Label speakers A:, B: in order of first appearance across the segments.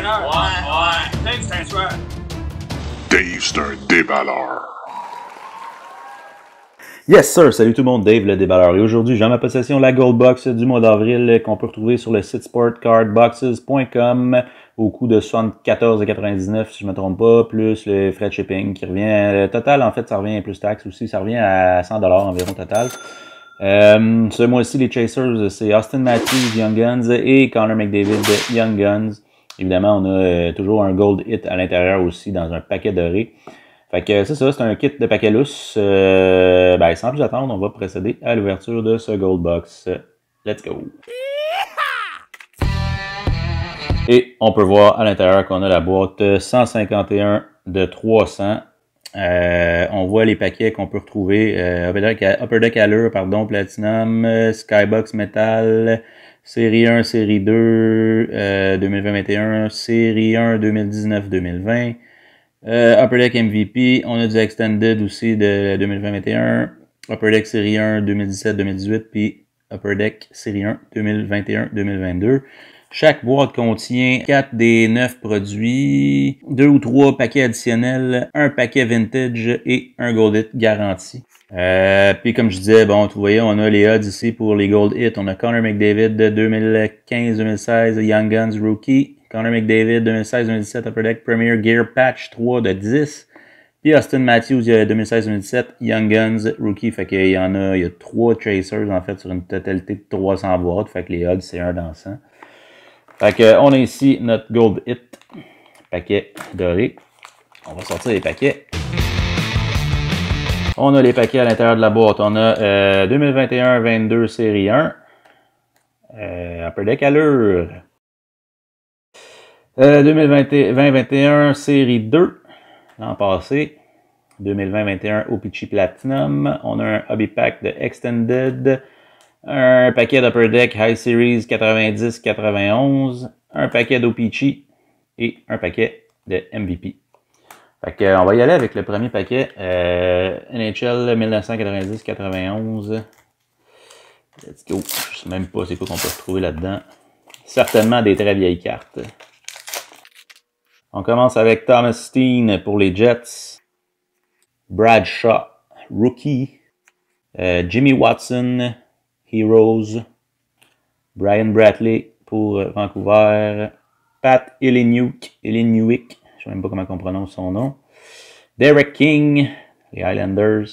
A: déballeur. Ouais. Dave, c'est un tueur.
B: Dave, c'est un déballeur.
C: Yes sir, salut tout le monde, Dave le déballeur. Et aujourd'hui, j'ai en ma possession la Gold Box du mois d'avril qu'on peut retrouver sur le site sportcardboxes.com au coût de 74,99 si je me trompe pas, plus le frais de shipping qui revient, total en fait ça revient plus taxes aussi, ça revient à 100$ environ total. Ce mois-ci, les Chasers, c'est Austin Matthews, Young Guns et Connor McDavid, Young Guns. Évidemment, on a toujours un Gold Hit à l'intérieur aussi dans un paquet doré. Fait que c'est ça, c'est un kit de paquet lousse. Sans plus attendre, on va procéder à l'ouverture de ce Gold Box. Let's go! Et on peut voir à l'intérieur qu'on a la boîte 151 de 300. On voit les paquets qu'on peut retrouver. Upper Deck Allure, pardon, Platinum, Skybox Metal, Série 1, Série 2, 2020-21, Série 1, 2019-2020. Upper Deck MVP, on a du Extended aussi de 2020-21, Upper Deck Série 1 2017-2018, puis Upper Deck Série 1 2021-2022. Chaque boîte contient 4 des 9 produits, 2 ou 3 paquets additionnels, un paquet vintage et un Gold Hit garanti. Puis comme je disais, bon, vous voyez, on a les odds ici pour les Gold Hit. On a Connor McDavid de 2015-2016, Young Guns Rookie. Connor McDavid 2016-2017 Upper Deck Premier Gear Patch 3 de 10. Puis Austin Matthews 2016-2017 Young Guns Rookie. Fait qu'il y en a, il y a 3 Chasers en fait sur une totalité de 300 boîtes. Fait que les odds c'est 1 dans 100. Fait que on a ici notre Gold Hit paquet doré. On va sortir les paquets. On a les paquets à l'intérieur de la boîte. On a 2021-22 série 1. Upper Deck Allure. 2020-21 série 2 l'an passé. 2020-21 O-Pee-Chee Platinum. On a un Hobby Pack de Extended. Un paquet d'Upper Deck High Series 90-91. Un paquet d'O-Pee-Chee et un paquet de MVP. Fait que, on va y aller avec le premier paquet. NHL 1990-91. Let's go. Je sais même pas c'est quoi qu'on peut retrouver là-dedans. Certainement des très vieilles cartes. On commence avec Thomas Steen pour les Jets. Bradshaw, Rookie. Jimmy Watson, Heroes. Brian Bradley pour Vancouver. Pat Illiniuk. Je ne sais même pas comment on prononce son nom. Derek King, les Highlanders.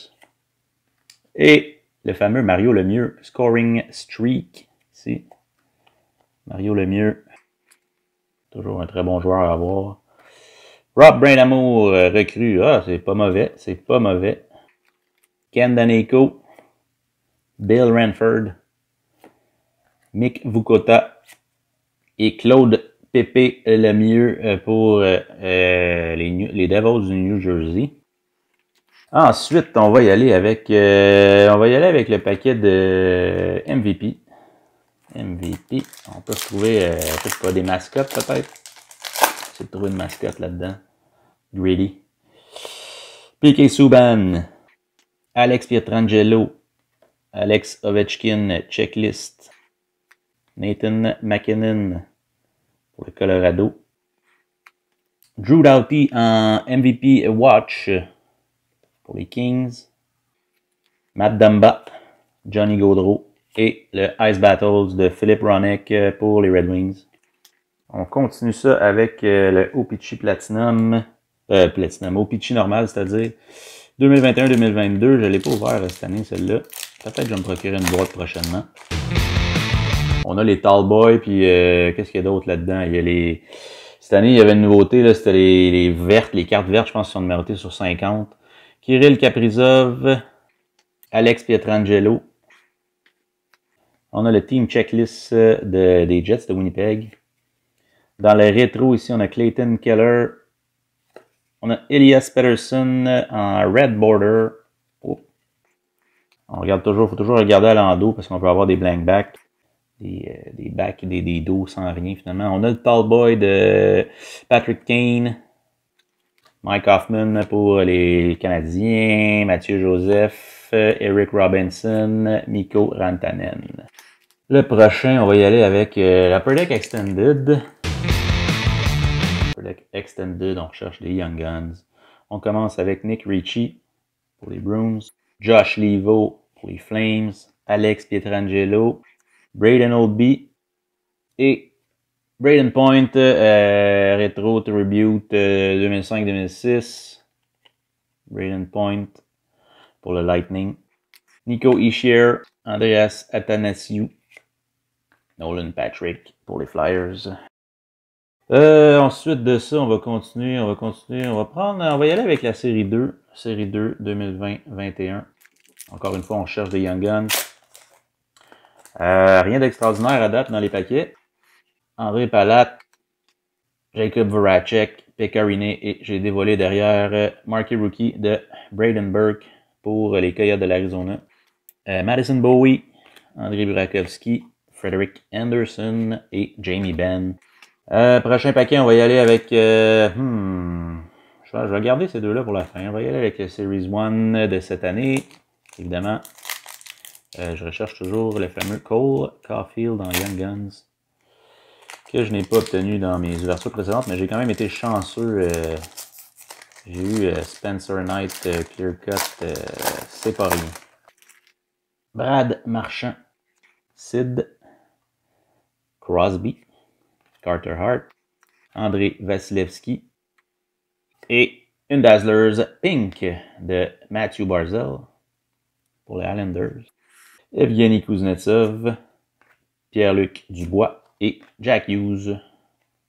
C: Et le fameux Mario Lemieux, Scoring Streak. Ici. Mario Lemieux. Toujours un très bon joueur à avoir. Rob Brind'Amour, recrue. Ah, c'est pas mauvais. C'est pas mauvais. Ken Daneyko. Bill Ranford. Mick Vukota. Et Claude Pépé Lemieux pour les Devils du New Jersey. Ensuite, on va y aller avec le paquet de MVP. MVP. On peut retrouver peut-être pas des mascottes peut-être. J'essaie de trouver une mascotte là-dedans. Greedy. P.K. Subban. Alex Pietrangelo. Alex Ovechkin. Checklist. Nathan McKinnon pour le Colorado. Drew Doughty en MVP Watch pour les Kings. Matt Dumba. Johnny Gaudreau. Et le Ice Battles de Philippe Hronek pour les Red Wings. On continue ça avec le O-Pee-Chee Platinum. O-Pee-Chee normal, c'est-à-dire 2021-2022. Je ne l'ai pas ouvert cette année, celle-là. Peut-être que je vais me procurer une boîte prochainement. On a les Tallboy, puis qu'est-ce qu'il y a d'autre là-dedans? Il y a les... Cette année, il y avait une nouveauté, c'était les vertes, les cartes vertes, je pense, qui sont numérotées sur 50. Kirill Kaprizov. Alex Pietrangelo. On a le Team Checklist des Jets de Winnipeg. Dans le rétro, ici, on a Clayton Keller. On a Elias Pettersson en Red Border. Oh. On regarde toujours, il faut toujours regarder à l'endos parce qu'on peut avoir des blank backs. Des backs, des dos sans rien finalement. On a le Tallboy de Patrick Kane. Mike Hoffman pour les Canadiens. Mathieu Joseph. Eric Robinson. Mikko Rantanen. Le prochain, on va y aller avec l'Upper Deck Extended. avec Extended, on recherche des Young Guns. On commence avec Nick Ricci pour les Bruins, Josh Leivo pour les Flames, Alex Pietrangelo, Braden Oldby et Braden Point, Retro Tribute 2005-2006. Braden Point pour le Lightning. Nico Hischier, Andreas Athanasiou, Nolan Patrick pour les Flyers. Ensuite de ça, on va continuer, on va y aller avec la série 2, 2020-21. Encore une fois, on cherche des Young Guns. Rien d'extraordinaire à date dans les paquets. André Palat, Jacob Voracek, Pekarine et j'ai dévoilé derrière Marquee Rookie de Braden Burke pour les Coyotes de l'Arizona. Madison Bowie, André Burakovsky, Frederick Anderson et Jamie Benn. Prochain paquet, on va y aller avec... je vais garder ces deux-là pour la fin. On va y aller avec Series 1 de cette année, évidemment. Je recherche toujours le fameux Cole Caulfield en Young Guns, que je n'ai pas obtenu dans mes ouvertures précédentes, mais j'ai quand même été chanceux. J'ai eu Spencer Knight, Clear Cut, c'est pas rien. Brad Marchand, Sid, Crosby, Carter Hart, André Vasilevski et une Dazzlers Pink de Matthew Barzal pour les Islanders, Evgeny Kuznetsov, Pierre-Luc Dubois et Jack Hughes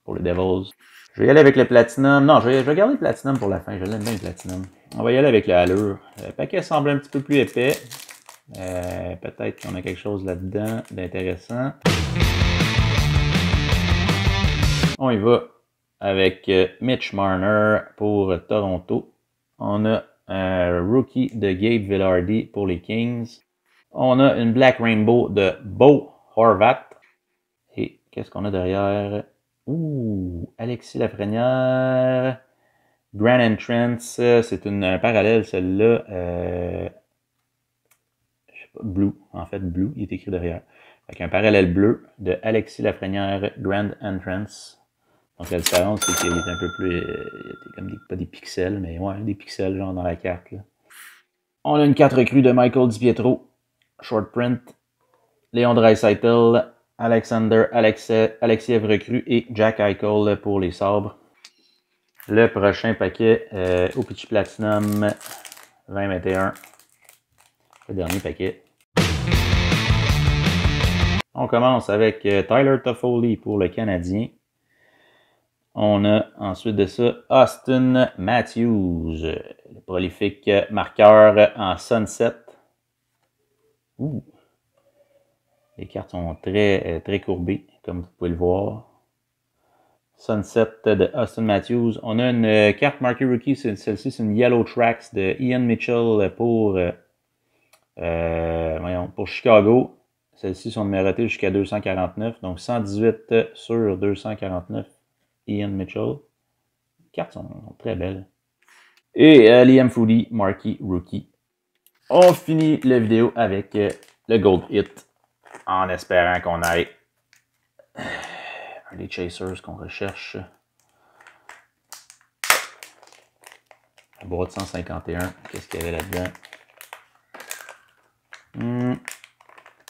C: pour les Devils. Je vais y aller avec le Platinum. Non, je vais garder le Platinum pour la fin. Je l'aime bien le Platinum. On va y aller avec la allure. Le paquet semble un petit peu plus épais. Peut-être qu'on a quelque chose là-dedans d'intéressant. On y va avec Mitch Marner pour Toronto. On a un rookie de Gabe Vilardi pour les Kings. On a une Black Rainbow de Bo Horvat. Et qu'est-ce qu'on a derrière? Alexis Lafrenière. Grand Entrance. C'est un parallèle, celle-là. Je sais pas, Blue. En fait, Blue, il est écrit derrière. Avec un parallèle bleu de Alexis Lafrenière Grand Entrance. Donc la différence, c'est qu'il est un peu plus... il y a comme pas des pixels, mais ouais, des pixels genre dans la carte. Là. On a une 4 recrues de Michael DiPietro, Short Print, Léon Draisaitl, Alexander Alexiev recrue et Jack Eichel pour les sabres. Le prochain paquet, OPC Platinum 2021. Le dernier paquet. On commence avec Tyler Toffoli pour le Canadien. On a ensuite de ça Austin Matthews, le prolifique marqueur en Sunset. Les cartes sont très courbées, comme vous pouvez le voir. Sunset de Austin Matthews. On a une carte Marquee Rookie, celle-ci c'est une Yellow Tracks de Ian Mitchell pour Chicago. Celles-ci sont numérotées jusqu'à 249, donc 118 sur 249. Ian Mitchell. Les cartes sont très belles. Et Liam Foudy, Marquee Rookie. On finit la vidéo avec le Gold Hit. En espérant qu'on ait un des Chasers qu'on recherche. La boîte 151. Qu'est-ce qu'il y avait là-dedans?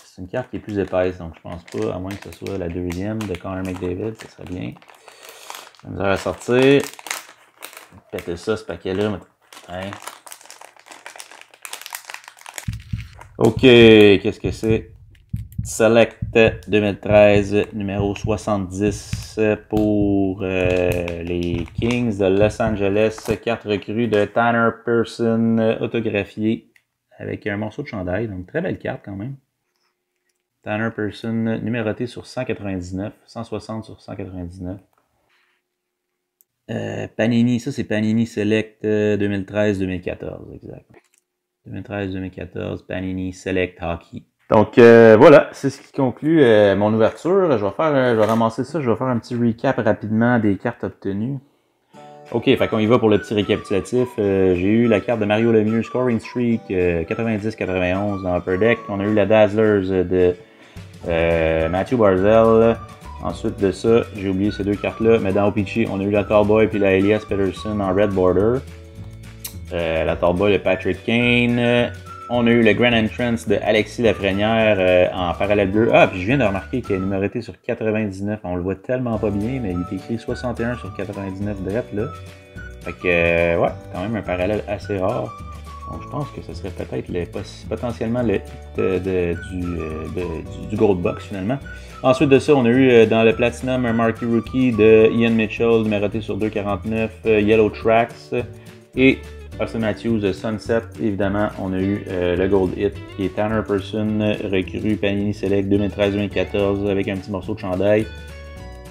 C: C'est une carte qui est plus épaisse, donc je pense pas, à moins que ce soit la deuxième de Connor McDavid, ça serait bien. La misère à sortir. Péter ça, ce paquet-là. Hein. Ok, qu'est-ce que c'est? Select 2013, numéro 70 pour les Kings de Los Angeles. Carte recrue de Tanner Pearson, autographiée avec un morceau de chandail. Donc, très belle carte quand même. Tanner Pearson, numéroté sur 199, 160 sur 199. Panini, ça c'est Panini Select 2013-2014, exact. 2013-2014, Panini Select Hockey. Donc voilà, c'est ce qui conclut mon ouverture. Je vais ramasser ça, je vais faire un petit recap rapidement des cartes obtenues. Ok, fait qu'on y va pour le petit récapitulatif. J'ai eu la carte de Mario Lemieux, Scoring Streak 90-91 dans Upper Deck. On a eu la Dazzlers de Matthew Barzal. Ensuite de ça, j'ai oublié ces deux cartes-là, mais dans O-Pee-Chee, on a eu la Tallboy puis la Elias Pettersson en Red Border. La Tallboy de Patrick Kane. On a eu le Grand Entrance de Alexis Lafrenière en parallèle bleu. Ah, puis je viens de remarquer qu'il est numéroté sur 99. On le voit tellement pas bien, mais il est écrit 61 sur 99 direct là. Fait que, ouais, quand même un parallèle assez rare. Donc je pense que ce serait peut-être potentiellement le hit du Gold Box finalement. Ensuite de ça, on a eu dans le Platinum un Marquee Rookie de Ian Mitchell, numéroté sur 249, Yellow Tracks. Et Austin Matthews, Sunset, évidemment, on a eu le Gold Hit qui est Tanner Person, recrue Panini Select 2013-2014 avec un petit morceau de chandail,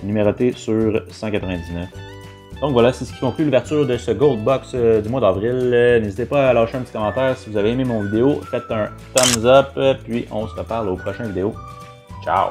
C: numéroté sur 199. Donc voilà, c'est ce qui conclut l'ouverture de ce Gold Box du mois d'avril. N'hésitez pas à lâcher un petit commentaire si vous avez aimé mon vidéo. Faites un thumbs up, puis on se reparle aux prochaines vidéos. Ciao!